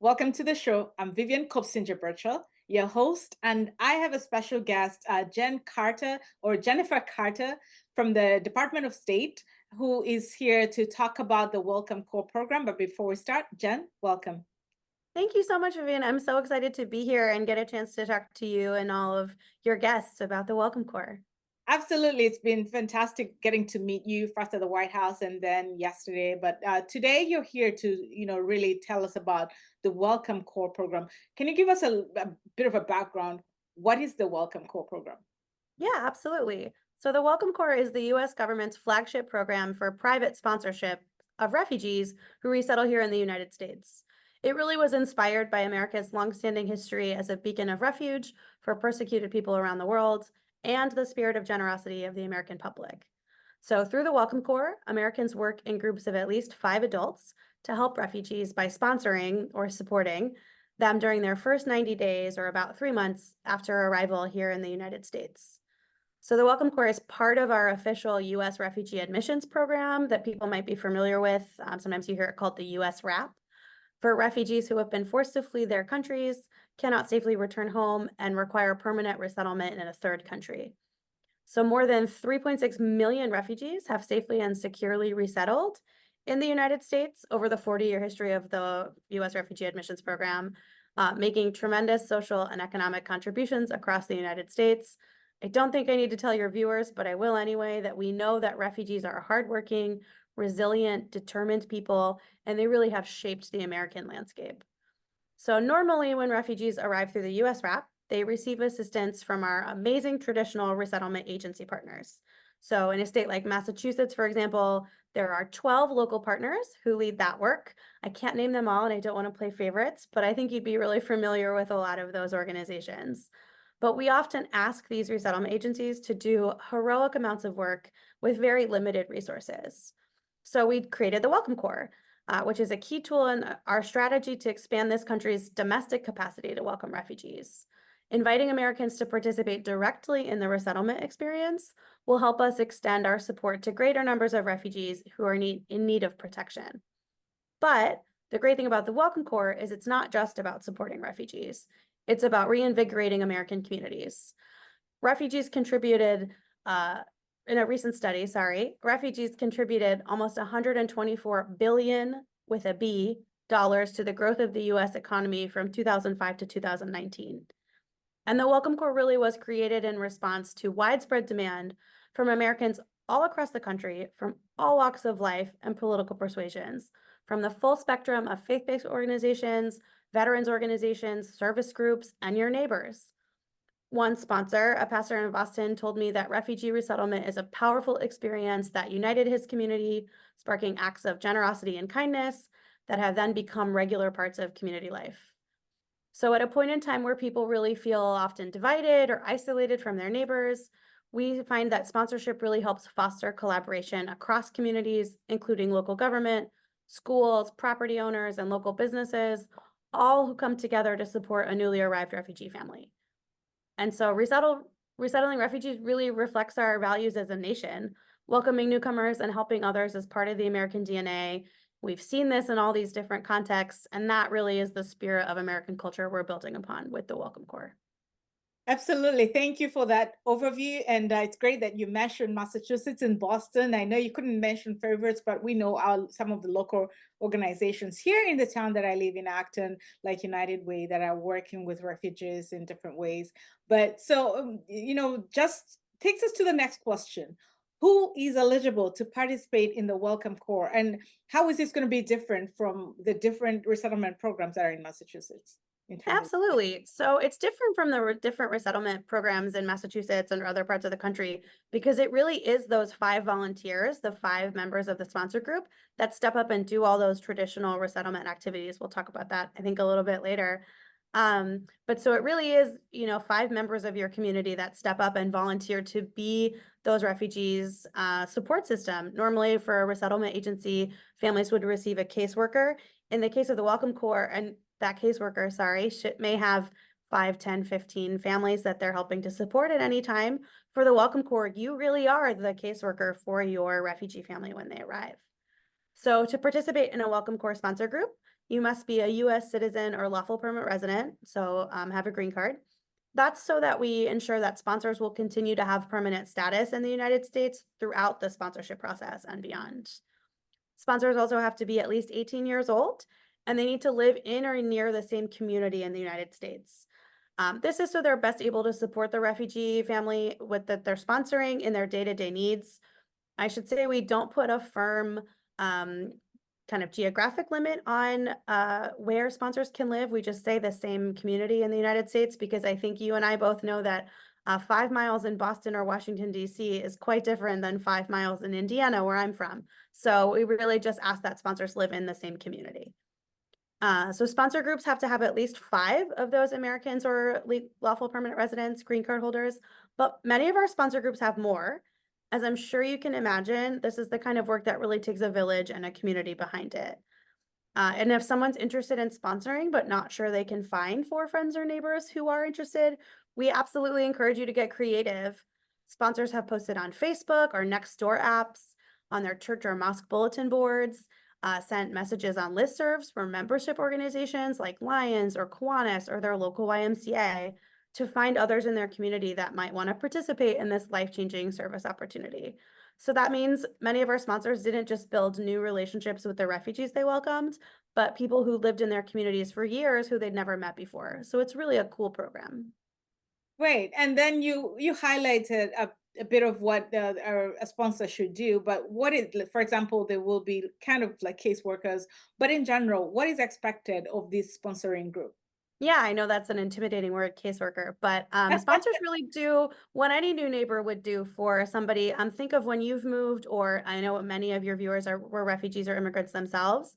Welcome to the show. I'm Vivian Kopsinger Birchall, your host, and I have a special guest, Jen Carter or Jennifer Carter from the Department of State, who is here to talk about the Welcome Core program. But before we start, Jen, welcome. Thank you so much, Vivian. I'm so excited to be here and get a chance to talk to you and all of your guests about the Welcome Corps. Absolutely. It's been fantastic getting to meet you first at the White House and then yesterday. But today you're here to, really tell us about the Welcome Core program. Can you give us a bit of a background? What is the Welcome Core program? Yeah, absolutely. So the Welcome Corps is the U.S. government's flagship program for private sponsorship of refugees who resettle here in the United States. It really was inspired by America's longstanding history as a beacon of refuge for persecuted people around the world and the spirit of generosity of the American public. So through the Welcome Corps, Americans work in groups of at least 5 adults to help refugees by sponsoring or supporting them during their first 90 days or about 3 months after arrival here in the United States. So the Welcome Corps is part of our official U.S. refugee admissions program that people might be familiar with. Sometimes you hear it called the U.S. RAP, for refugees who have been forced to flee their countries, cannot safely return home, and require permanent resettlement in a third country. So more than 3.6 million refugees have safely and securely resettled in the United States over the 40-year history of the U.S. refugee admissions program, making tremendous social and economic contributions across the United States. I don't think I need to tell your viewers, but I will anyway, that we know that refugees are hardworking, resilient, determined people, and they really have shaped the American landscape. So normally when refugees arrive through the U.S. RAP, they receive assistance from our amazing traditional resettlement agency partners. So in a state like Massachusetts, for example, there are 12 local partners who lead that work. I can't name them all and I don't want to play favorites, but I think you'd be really familiar with a lot of those organizations. But we often ask these resettlement agencies to do heroic amounts of work with very limited resources. So we created the Welcome Corps, which is a key tool in our strategy to expand this country's domestic capacity to welcome refugees. Inviting Americans to participate directly in the resettlement experience will help us extend our support to greater numbers of refugees who are in need of protection. But the great thing about the Welcome Corps is it's not just about supporting refugees. It's about reinvigorating American communities. Refugees contributed, in a recent study, refugees contributed almost 124 billion with a B dollars to the growth of the U.S. economy from 2005 to 2019. And the Welcome Corps really was created in response to widespread demand from Americans all across the country, from all walks of life and political persuasions, from the full spectrum of faith-based organizations, veterans organizations, service groups, and your neighbors. One sponsor, a pastor in Boston, told me that refugee resettlement is a powerful experience that united his community, sparking acts of generosity and kindness that have then become regular parts of community life. So at a point in time where people really feel often divided or isolated from their neighbors, we find that sponsorship really helps foster collaboration across communities, including local government, schools, property owners, and local businesses, all who come together to support a newly arrived refugee family. And so resettling refugees really reflects our values as a nation. Welcoming newcomers and helping others is part of the American DNA. We've seen this in all these different contexts, and that really is the spirit of American culture we're building upon with the Welcome Corps. Absolutely. Thank you for that overview. And it's great that you mentioned Massachusetts and Boston. I know you couldn't mention favorites, but we know some of the local organizations here in the town that I live in, Acton, like United Way, that are working with refugees in different ways. But so, just takes us to the next question. Who is eligible to participate in the Welcome Corps? And how is this going to be different from the different resettlement programs that are in Massachusetts in terms of? Absolutely. So it's different from the different resettlement programs in Massachusetts and other parts of the country because it really is those 5 volunteers, the 5 members of the sponsor group that step up and do all those traditional resettlement activities. We'll talk about that, I think, a little bit later. But so it really is, 5 members of your community that step up and volunteer to be those refugees' support system. Normally for a resettlement agency, families would receive a caseworker. In the case of the Welcome Corps, and that caseworker, may have 5, 10, 15 families that they're helping to support at any time. For the Welcome Corps, you really are the caseworker for your refugee family when they arrive. So to participate in a Welcome Corps sponsor group, You must be a US citizen or lawful permanent resident, so have a green card. That's so that we ensure that sponsors will continue to have permanent status in the United States throughout the sponsorship process and beyond. Sponsors also have to be at least 18 years old, and they need to live in or near the same community in the United States. This is so they're best able to support the refugee family with that they're sponsoring in their day-to-day needs. I should say we don't put a firm um, kind of geographic limit on where sponsors can live. We just say the same community in the United States because I think you and I both know that 5 miles in Boston or Washington, D.C. is quite different than 5 miles in Indiana, where I'm from. So we really just ask that sponsors live in the same community. So sponsor groups have to have at least 5 of those Americans or lawful permanent residents, green card holders, but many of our sponsor groups have more. As I'm sure you can imagine, this is the kind of work that really takes a village and a community behind it. And if someone's interested in sponsoring but not sure they can find 4 friends or neighbors who are interested, we absolutely encourage you to get creative. Sponsors have posted on Facebook or Nextdoor apps, on their church or mosque bulletin boards, sent messages on listservs for membership organizations like Lions or Kiwanis or their local YMCA to find others in their community that might want to participate in this life-changing service opportunity. So that means many of our sponsors didn't just build new relationships with the refugees they welcomed, but people who lived in their communities for years who they'd never met before. So it's really a cool program. Great. And then you highlighted a bit of what a sponsor should do, but what is, like, for example, there will be kind of like caseworkers, but in general, what is expected of this sponsoring group? Yeah, I know that's an intimidating word, caseworker, but sponsors really do what any new neighbor would do for somebody. Think of when you've moved, or I know many of your viewers were refugees or immigrants themselves.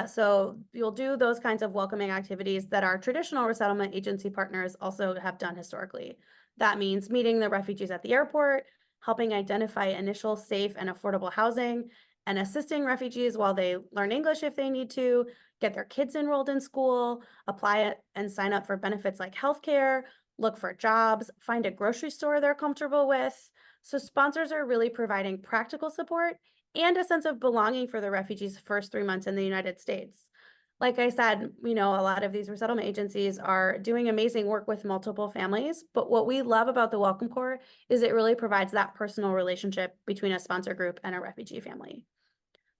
So you'll do those kinds of welcoming activities that our traditional resettlement agency partners also have done historically. That means meeting the refugees at the airport, helping identify initial safe and affordable housing, and assisting refugees while they learn English if they need to, get their kids enrolled in school, apply it and sign up for benefits like healthcare, look for jobs, find a grocery store they're comfortable with. So sponsors are really providing practical support and a sense of belonging for the refugees' first 3 months in the United States. Like I said, a lot of these resettlement agencies are doing amazing work with multiple families, but what we love about the Welcome Corps is it really provides that personal relationship between a sponsor group and a refugee family.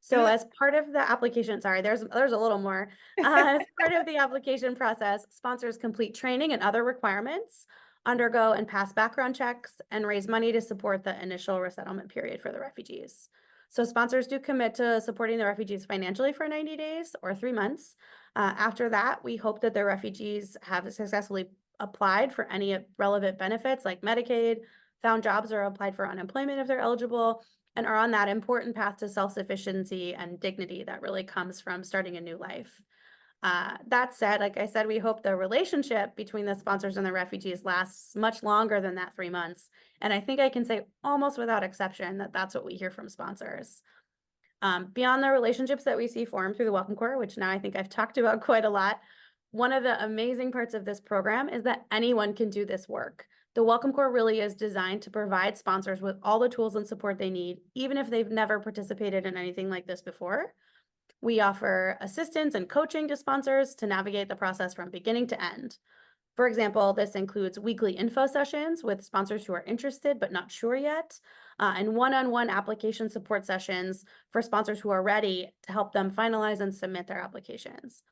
So And as part of the application, sorry, there's a little more. As part of the application process, sponsors complete training and other requirements, undergo and pass background checks, and raise money to support the initial resettlement period for the refugees. So sponsors do commit to supporting the refugees financially for 90 days or 3 months. After that, we hope that the refugees have successfully applied for any relevant benefits like Medicaid, found jobs or applied for unemployment if they're eligible, and are on that important path to self-sufficiency and dignity that really comes from starting a new life. That said, like I said, we hope the relationship between the sponsors and the refugees lasts much longer than that 3 months. And I think I can say almost without exception that that's what we hear from sponsors. Beyond the relationships that we see formed through the Welcome Corps, which now I think I've talked about quite a lot, one of the amazing parts of this program is that anyone can do this work. The Welcome Corps really is designed to provide sponsors with all the tools and support they need, even if they've never participated in anything like this before. We offer assistance and coaching to sponsors to navigate the process from beginning to end. For example, this includes weekly info sessions with sponsors who are interested but not sure yet, and one-on-one application support sessions for sponsors who are ready to help them finalize and submit their applications.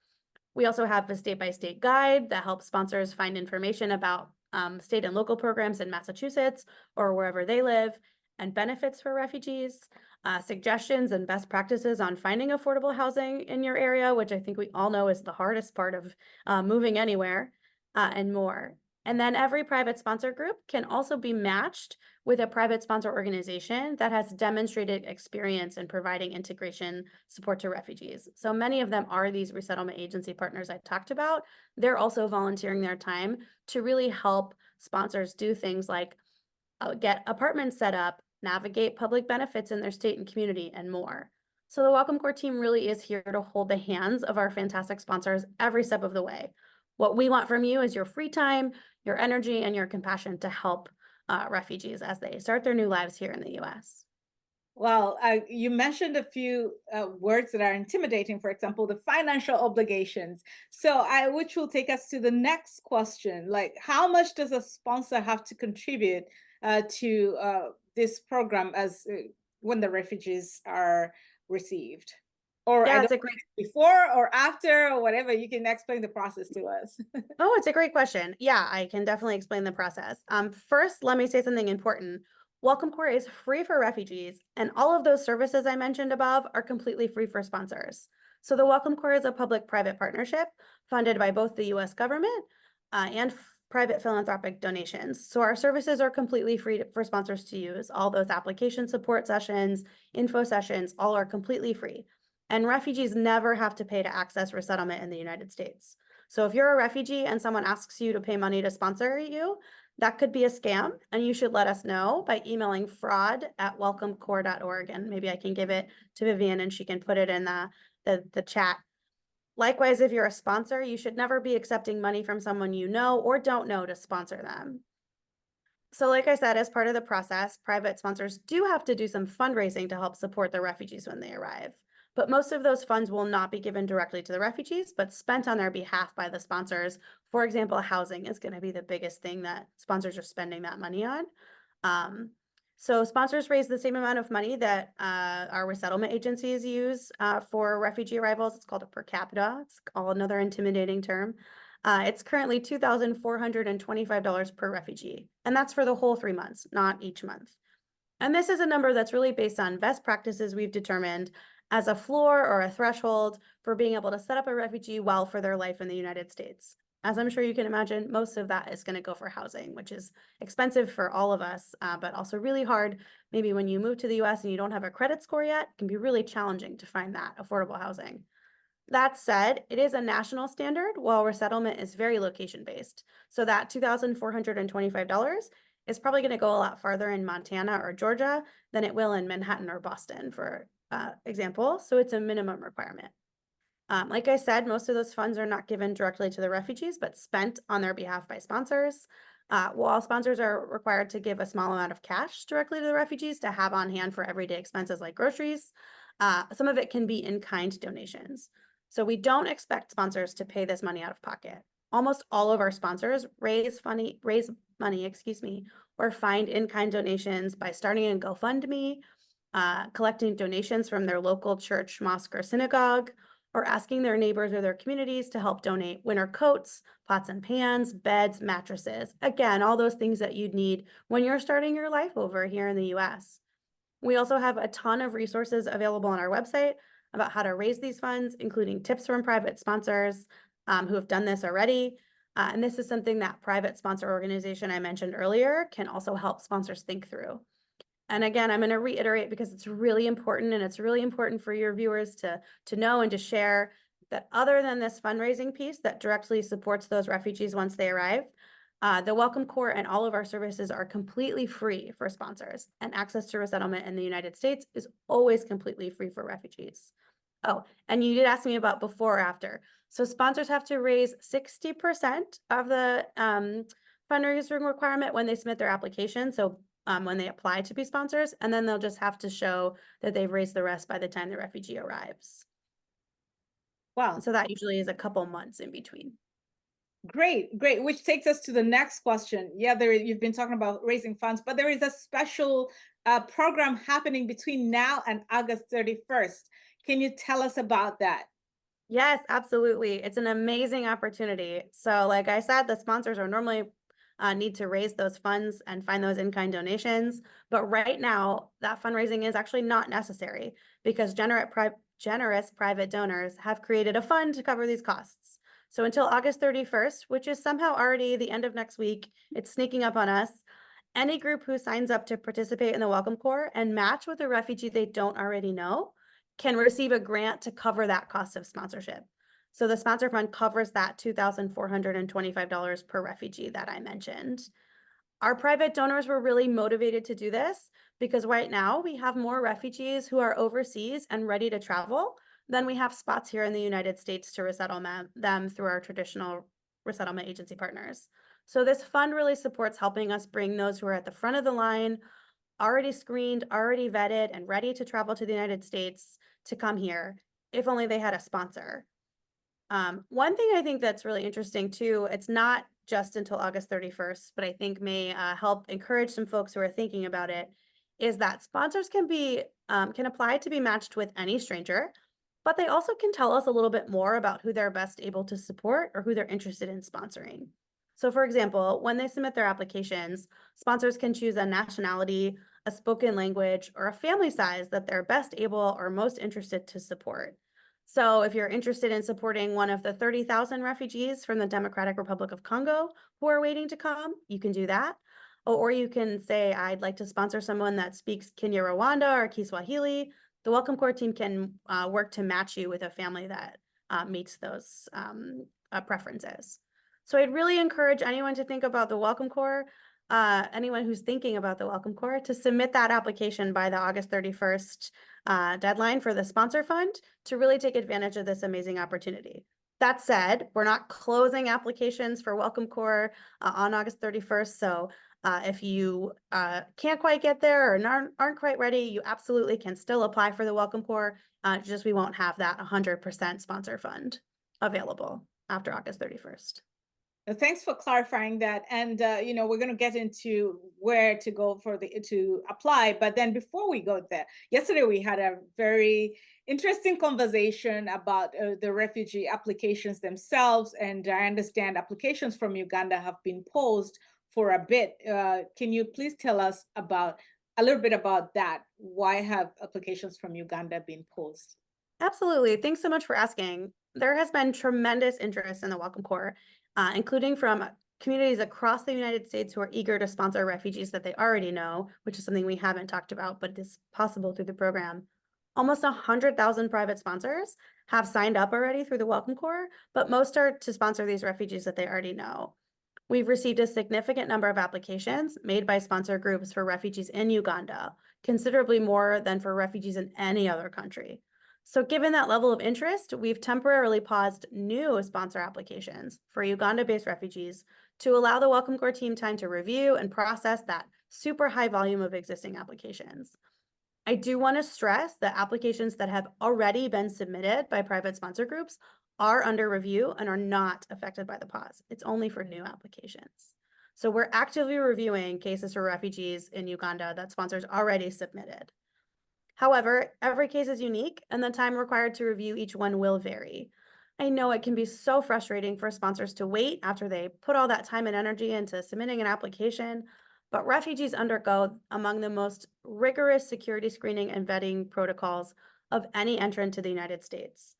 We also have a state-by-state guide that helps sponsors find information about state and local programs in Massachusetts or wherever they live, and benefits for refugees, suggestions and best practices on finding affordable housing in your area, which I think we all know is the hardest part of moving anywhere, and more. And then every private sponsor group can also be matched with a private sponsor organization that has demonstrated experience in providing integration support to refugees. So many of them are these resettlement agency partners I talked about. They're also volunteering their time to really help sponsors do things like get apartments set up, navigate public benefits in their state and community, and more. So the Welcome Corps team really is here to hold the hands of our fantastic sponsors every step of the way. What we want from you is your free time, your energy, and your compassion to help refugees as they start their new lives here in the US. Well, you mentioned a few words that are intimidating. For example, the financial obligations. Which will take us to the next question: like, how much does a sponsor have to contribute to this program as when the refugees are received? Or I Yeah, don't it's a know, great before or after or whatever. You can explain the process to us. Oh, it's a great question. Yeah, I can definitely explain the process. First, let me say something important. Welcome Corps is free for refugees, and all of those services I mentioned above are completely free for sponsors. So the Welcome Corps is a public-private partnership funded by both the U.S. government and private philanthropic donations. So our services are completely free for sponsors to use. All those application support sessions, info sessions, all are completely free. And refugees never have to pay to access resettlement in the United States. So if you're a refugee and someone asks you to pay money to sponsor you, that could be a scam, and you should let us know by emailing fraud@welcomecorps.org. And maybe I can give it to Vivian and she can put it in the chat. Likewise, if you're a sponsor, you should never be accepting money from someone you know or don't know to sponsor them. So like I said, as part of the process, private sponsors do have to do some fundraising to help support the refugees when they arrive. But most of those funds will not be given directly to the refugees, but spent on their behalf by the sponsors. For example, housing is going to be the biggest thing that sponsors are spending that money on. Um, so sponsors raise the same amount of money that our resettlement agencies use for refugee arrivals. It's called a per capita. It's all another intimidating term. It's currently $2,425 per refugee, and that's for the whole 3 months, not each month. And this is a number that's really based on best practices we've determined as a floor or a threshold for being able to set up a refugee well for their life in the United States. As I'm sure you can imagine, most of that is going to go for housing, which is expensive for all of us, but also really hard. Maybe when you move to the US and you don't have a credit score yet, it can be really challenging to find that affordable housing. That said, it is a national standard, while resettlement is very location-based. So that $2,425 is probably going to go a lot farther in Montana or Georgia than it will in Manhattan or Boston, for example. So it's a minimum requirement. Like I said, most of those funds are not given directly to the refugees, but spent on their behalf by sponsors. While sponsors are required to give a small amount of cash directly to the refugees to have on hand for everyday expenses like groceries, some of it can be in-kind donations. So we don't expect sponsors to pay this money out of pocket. Almost all of our sponsors raise money, or find in-kind donations by starting a GoFundMe, collecting donations from their local church, mosque, or synagogue, or asking their neighbors or their communities to help donate winter coats, pots and pans, beds, mattresses. Again, all those things that you'd need when you're starting your life over here in the US. We also have a ton of resources available on our website about how to raise these funds, including tips from private sponsors who have done this already. And this is something that private sponsor organization I mentioned earlier can also help sponsors think through. And again, I'm going to reiterate because it's really important, and it's really important for your viewers to know and to share that other than this fundraising piece that directly supports those refugees once they arrive, the Welcome Corps and all of our services are completely free for sponsors, and access to resettlement in the United States is always completely free for refugees. Oh, and you did ask me about before or after. So sponsors have to raise 60% of the fundraising requirement when they submit their application. So when they apply to be sponsors, and then they'll just have to show that they've raised the rest by the time the refugee arrives. Wow. So that usually is a couple months in between. Great, great. Which takes us to the next question. Yeah, you've been talking about raising funds, but there is a special program happening between now and August 31st. Can you tell us about that? Yes, absolutely. It's an amazing opportunity. So like I said, the sponsors are normally need to raise those funds and find those in-kind donations. But right now, that fundraising is actually not necessary because generous private donors have created a fund to cover these costs. So until August 31st, which is somehow already the end of next week, it's sneaking up on us. Any group who signs up to participate in the Welcome Corps and match with a refugee they don't already know can receive a grant to cover that cost of sponsorship. So the sponsor fund covers that $2,425 per refugee that I mentioned. Our private donors were really motivated to do this because right now we have more refugees who are overseas and ready to travel than we have spots here in the United States to resettle them through our traditional resettlement agency partners. So this fund really supports helping us bring those who are at the front of the line already screened, already vetted, and ready to travel to the United States to come here, if only they had a sponsor. One thing I think that's really interesting too, it's not just until August 31st, but I think may help encourage some folks who are thinking about it, is that sponsors can apply to be matched with any stranger, but they also can tell us a little bit more about who they're best able to support or who they're interested in sponsoring. So for example, when they submit their applications, sponsors can choose a nationality, a spoken language, or a family size that they're best able or most interested to support. So if you're interested in supporting one of the 30,000 refugees from the Democratic Republic of Congo who are waiting to come, you can do that. Or you can say, I'd like to sponsor someone that speaks Kinyarwanda or Kiswahili. The Welcome Corps team can work to match you with a family that meets those preferences. So I'd really encourage anyone to think about the Welcome Corps, anyone who's thinking about the Welcome Corps, to submit that application by the August 31st deadline for the sponsor fund to really take advantage of this amazing opportunity. That said, we're not closing applications for Welcome Corps on August 31st. So if you can't quite get there or aren't quite ready, you absolutely can still apply for the Welcome Corps. Just we won't have that 100% sponsor fund available after August 31st. Thanks for clarifying that. And we're going to get into where to go to apply. But then before we go there, yesterday we had a very interesting conversation about the refugee applications themselves. And I understand applications from Uganda have been paused for a bit. Can you please tell us a little bit about that? Why have applications from Uganda been paused? Absolutely. Thanks so much for asking. There has been tremendous interest in the Welcome Corps, including from communities across the United States who are eager to sponsor refugees that they already know, which is something we haven't talked about, but is possible through the program. Almost 100,000 private sponsors have signed up already through the Welcome Corps, but most are to sponsor these refugees that they already know. We've received a significant number of applications made by sponsor groups for refugees in Uganda, considerably more than for refugees in any other country. So given that level of interest, we've temporarily paused new sponsor applications for Uganda-based refugees to allow the Welcome Corps team time to review and process that super high volume of existing applications. I do want to stress that applications that have already been submitted by private sponsor groups are under review and are not affected by the pause. It's only for new applications. So we're actively reviewing cases for refugees in Uganda that sponsors already submitted. However, every case is unique and the time required to review each one will vary. I know it can be so frustrating for sponsors to wait after they put all that time and energy into submitting an application, but refugees undergo among the most rigorous security screening and vetting protocols of any entrant to the United States.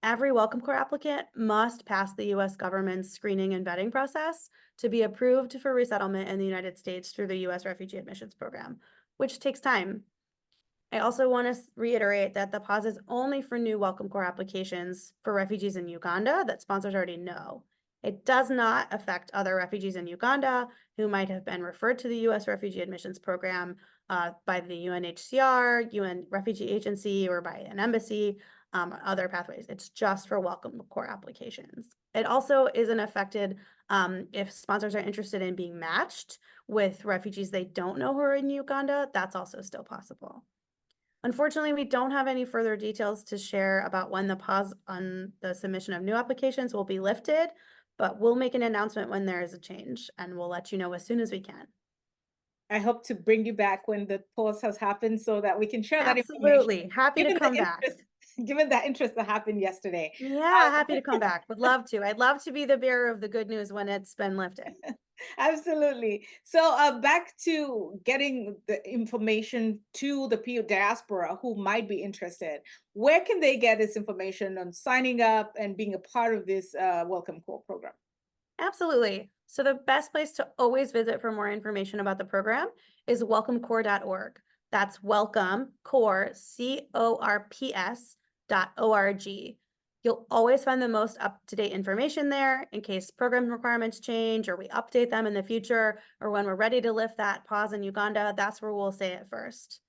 Every Welcome Corps applicant must pass the U.S. government's screening and vetting process to be approved for resettlement in the United States through the U.S. Refugee Admissions Program, which takes time. I also want to reiterate that the pause is only for new Welcome Corps applications for refugees in Uganda that sponsors already know. It does not affect other refugees in Uganda who might have been referred to the U.S. Refugee Admissions Program by the UNHCR, UN Refugee Agency, or by an embassy, other pathways. It's just for Welcome Corps applications. It also isn't affected if sponsors are interested in being matched with refugees they don't know who are in Uganda. That's also still possible. Unfortunately, we don't have any further details to share about when the pause on the submission of new applications will be lifted, but we'll make an announcement when there is a change, and we'll let you know as soon as we can. I hope to bring you back when the pause has happened so that we can share that information. Absolutely. Happy to come back. Given that interest that happened yesterday. Yeah, happy to come back. Would love to. I'd love to be the bearer of the good news when it's been lifted. Absolutely. So back to getting the information to the diaspora who might be interested. Where can they get this information on signing up and being a part of this Welcome Corps program? Absolutely. So the best place to always visit for more information about the program is welcomecorps.org. That's welcome corps, CORPS.org. You'll always find the most up-to-date information there in case program requirements change or we update them in the future, or when we're ready to lift that pause in Uganda, that's where we'll say it first.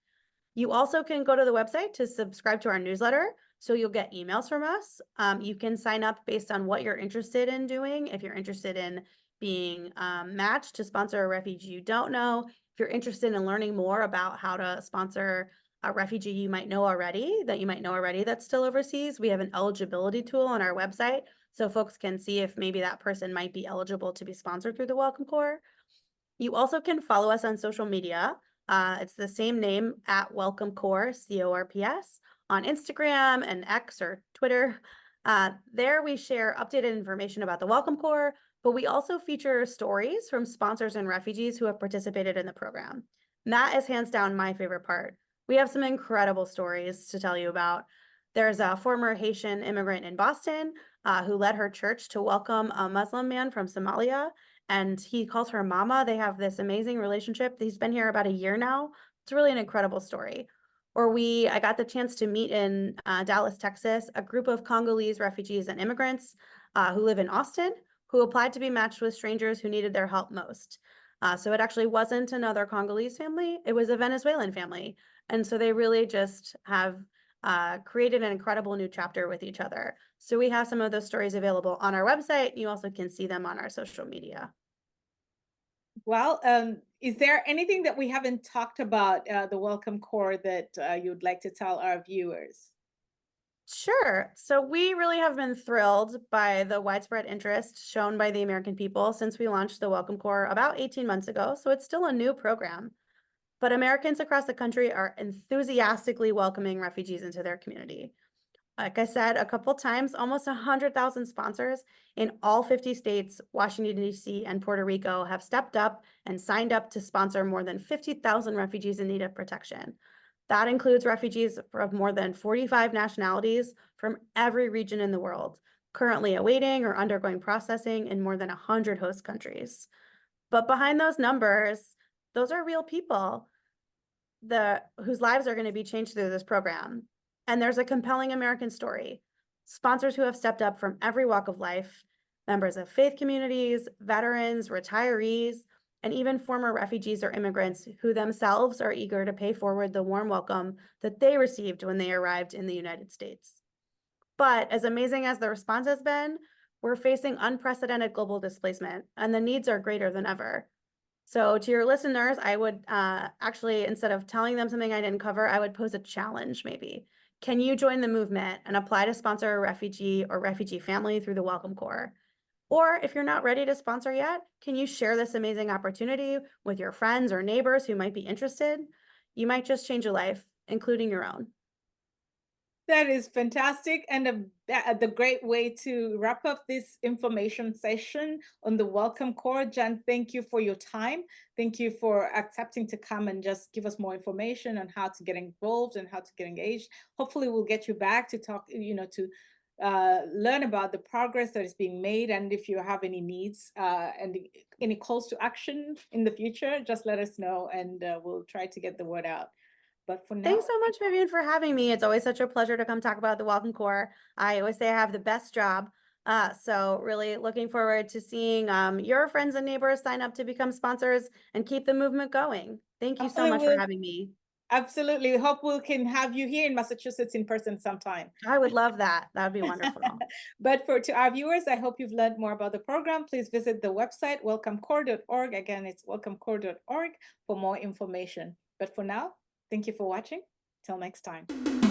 You also can go to the website to subscribe to our newsletter, so you'll get emails from us. You can sign up based on what you're interested in doing. If you're interested in being matched to sponsor a refugee you don't know, If you're interested in learning more about how to sponsor a refugee you might know already, that's still overseas, we have an eligibility tool on our website so folks can see if maybe that person might be eligible to be sponsored through the Welcome Corps. You also can follow us on social media. It's the same name at Welcome Corps, CORPS, on Instagram and X or Twitter. There we share updated information about the Welcome Corps, but we also feature stories from sponsors and refugees who have participated in the program. And that is hands down my favorite part. We have some incredible stories to tell you about. There's a former Haitian immigrant in Boston who led her church to welcome a Muslim man from Somalia, and he calls her mama. They have this amazing relationship. He's been here about a year now. It's really an incredible story. Or I got the chance to meet in Dallas, Texas, a group of Congolese refugees and immigrants who live in Austin, who applied to be matched with strangers who needed their help most. So it actually wasn't another Congolese family, it was a Venezuelan family. And so they really just have created an incredible new chapter with each other. So we have some of those stories available on our website. You also can see them on our social media. Well, is there anything that we haven't talked about the Welcome Corps that you'd like to tell our viewers? Sure. So we really have been thrilled by the widespread interest shown by the American people since we launched the Welcome Corps about 18 months ago. So it's still a new program, but Americans across the country are enthusiastically welcoming refugees into their community. Like I said a couple times, almost 100,000 sponsors in all 50 states, Washington, D.C., and Puerto Rico have stepped up and signed up to sponsor more than 50,000 refugees in need of protection. That includes refugees from more than 45 nationalities from every region in the world, currently awaiting or undergoing processing in more than 100 host countries. But behind those numbers, those are real people whose lives are going to be changed through this program. And there's a compelling American story. Sponsors who have stepped up from every walk of life, members of faith communities, veterans, retirees, and even former refugees or immigrants who themselves are eager to pay forward the warm welcome that they received when they arrived in the United States. But as amazing as the response has been, we're facing unprecedented global displacement, and the needs are greater than ever. So to your listeners, I would actually, instead of telling them something I didn't cover, I would pose a challenge maybe. Can you join the movement and apply to sponsor a refugee or refugee family through the Welcome Corps? Or if you're not ready to sponsor yet, can you share this amazing opportunity with your friends or neighbors who might be interested? You might just change a life, including your own. That is fantastic, and the great way to wrap up this information session on the Welcome Corps. Jan, thank you for your time. Thank you for accepting to come and just give us more information on how to get involved and how to get engaged. Hopefully, we'll get you back to talk, to learn about the progress that is being made, and if you have any needs and any calls to action in the future, just let us know, and we'll try to get the word out. But for now, Thanks so much, Vivian, for having me. It's always such a pleasure to come talk about the Welcome Corps. I always say I have the best job. So really looking forward to seeing your friends and neighbors sign up to become sponsors and keep the movement going. Thank you so hopefully much for we'll having me. absolutely hope we can have you here in Massachusetts in person sometime. I would love that. That would be wonderful. But to our viewers, I hope you've learned more about the program. Please visit the website welcomecorps.org. Again, it's welcomecorps.org for more information. But for now, thank you for watching. Till next time.